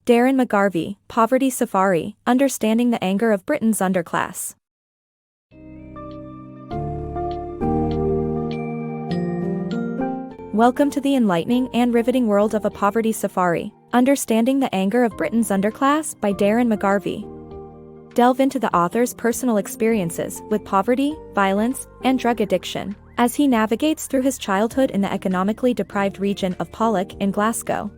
Darren McGarvey, Poverty Safari, Understanding the Anger of Britain's Underclass. Welcome to the enlightening and riveting world of A Poverty Safari, Understanding the Anger of Britain's Underclass by Darren McGarvey. Delve into the author's personal experiences with poverty, violence, and drug addiction, as he navigates through his childhood in the economically deprived region of Pollok in Glasgow.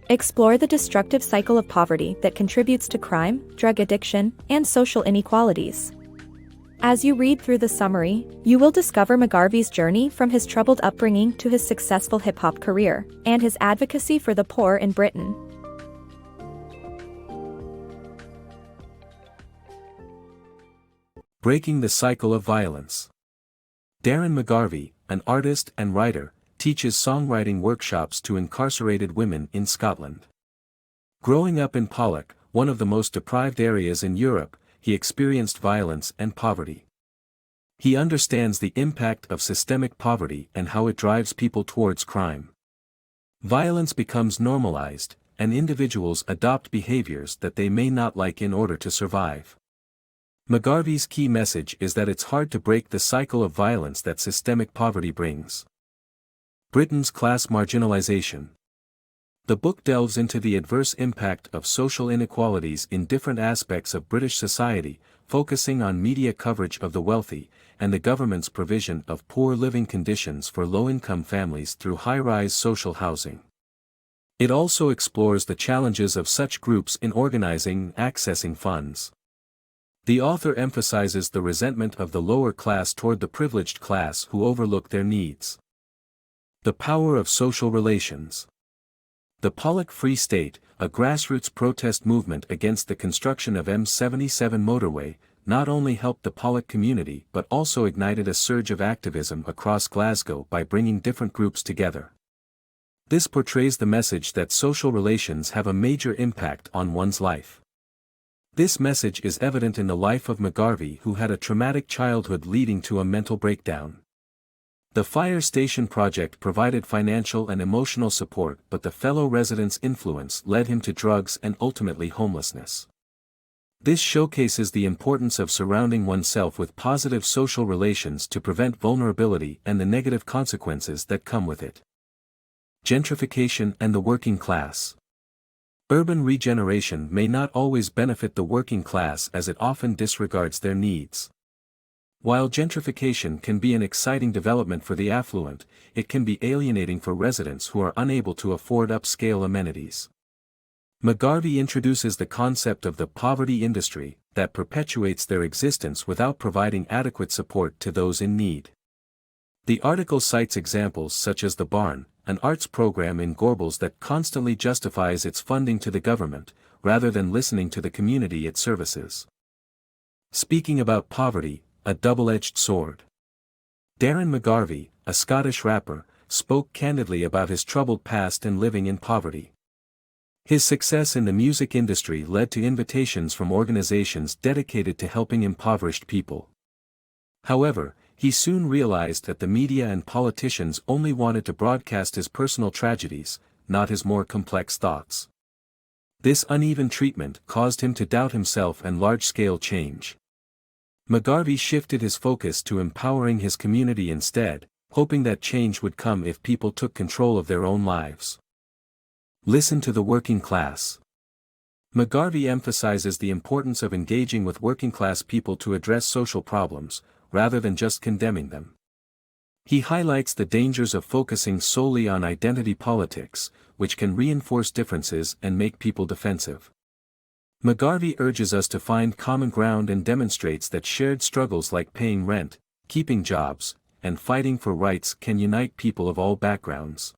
Explore the destructive cycle of poverty that contributes to crime, drug addiction, and social inequalities. As you read through the summary, you will discover McGarvey's journey from his troubled upbringing to his successful hip-hop career, and his advocacy for the poor in Britain. Breaking the Cycle of Violence. Darren McGarvey, an artist and writer, teaches songwriting workshops to incarcerated women in Scotland. Growing up in Pollok, one of the most deprived areas in Europe, he experienced violence and poverty. He understands the impact of systemic poverty and how it drives people towards crime. Violence becomes normalized, and individuals adopt behaviors that they may not like in order to survive. McGarvey's key message is that it's hard to break the cycle of violence that systemic poverty brings. Britain's class marginalization. The book delves into the adverse impact of social inequalities in different aspects of British society, focusing on media coverage of the wealthy, and the government's provision of poor living conditions for low-income families through high-rise social housing. It also explores the challenges of such groups in organizing and accessing funds. The author emphasizes the resentment of the lower class toward the privileged class who overlook their needs. The power of social relations. The Pollok Free State, a grassroots protest movement against the construction of M77 motorway, not only helped the Pollok community but also ignited a surge of activism across Glasgow by bringing different groups together. This portrays the message that social relations have a major impact on one's life. This message is evident in the life of McGarvey, who had a traumatic childhood leading to a mental breakdown. The fire station project provided financial and emotional support, but the fellow residents' influence led him to drugs and ultimately homelessness. This showcases the importance of surrounding oneself with positive social relations to prevent vulnerability and the negative consequences that come with it. Gentrification and the working class. Urban regeneration may not always benefit the working class, as it often disregards their needs. While gentrification can be an exciting development for the affluent, it can be alienating for residents who are unable to afford upscale amenities. McGarvey introduces the concept of the poverty industry that perpetuates their existence without providing adequate support to those in need. The article cites examples such as the Barn, an arts program in Gorbals that constantly justifies its funding to the government, rather than listening to the community it services. Speaking about poverty, a double-edged sword. Darren McGarvey, a Scottish rapper, spoke candidly about his troubled past and living in poverty. His success in the music industry led to invitations from organizations dedicated to helping impoverished people. However, he soon realized that the media and politicians only wanted to broadcast his personal tragedies, not his more complex thoughts. This uneven treatment caused him to doubt himself and large-scale change. McGarvey shifted his focus to empowering his community instead, hoping that change would come if people took control of their own lives. Listen to the working class. McGarvey emphasizes the importance of engaging with working-class people to address social problems, rather than just condemning them. He highlights the dangers of focusing solely on identity politics, which can reinforce differences and make people defensive. McGarvey urges us to find common ground and demonstrates that shared struggles like paying rent, keeping jobs, and fighting for rights can unite people of all backgrounds.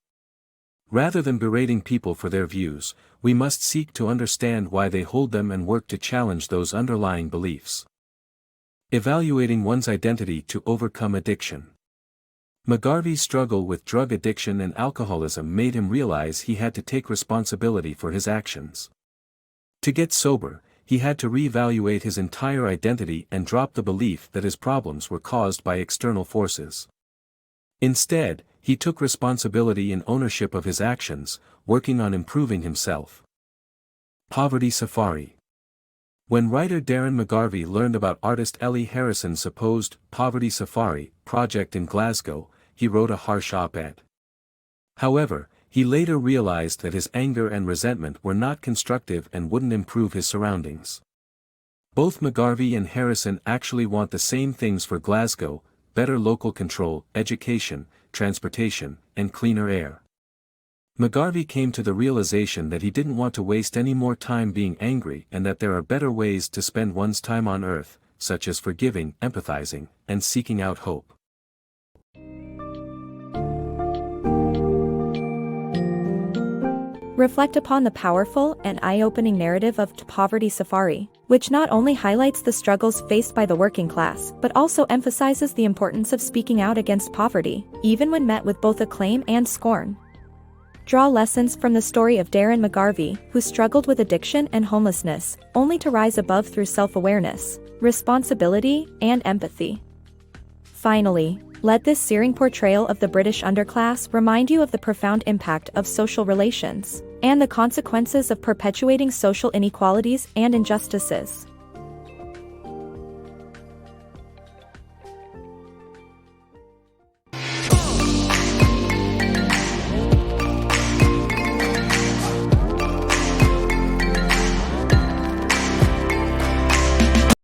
Rather than berating people for their views, we must seek to understand why they hold them and work to challenge those underlying beliefs. Evaluating one's identity to overcome addiction. McGarvey's struggle with drug addiction and alcoholism made him realize he had to take responsibility for his actions. To get sober, he had to reevaluate his entire identity and drop the belief that his problems were caused by external forces. Instead, he took responsibility and ownership of his actions, working on improving himself. Poverty Safari. When writer Darren McGarvey learned about artist Ellie Harrison's supposed Poverty Safari project in Glasgow, he wrote a harsh op-ed. However, he later realized that his anger and resentment were not constructive and wouldn't improve his surroundings. Both McGarvey and Harrison actually want the same things for Glasgow: better local control, education, transportation, and cleaner air. McGarvey came to the realization that he didn't want to waste any more time being angry and that there are better ways to spend one's time on Earth, such as forgiving, empathizing, and seeking out hope. Reflect upon the powerful and eye-opening narrative of Poverty Safari, which not only highlights the struggles faced by the working class but also emphasizes the importance of speaking out against poverty, even when met with both acclaim and scorn. Draw lessons from the story of Darren McGarvey, who struggled with addiction and homelessness, only to rise above through self-awareness, responsibility, and empathy. Finally, let this searing portrayal of the British underclass remind you of the profound impact of social relations, and the consequences of perpetuating social inequalities and injustices.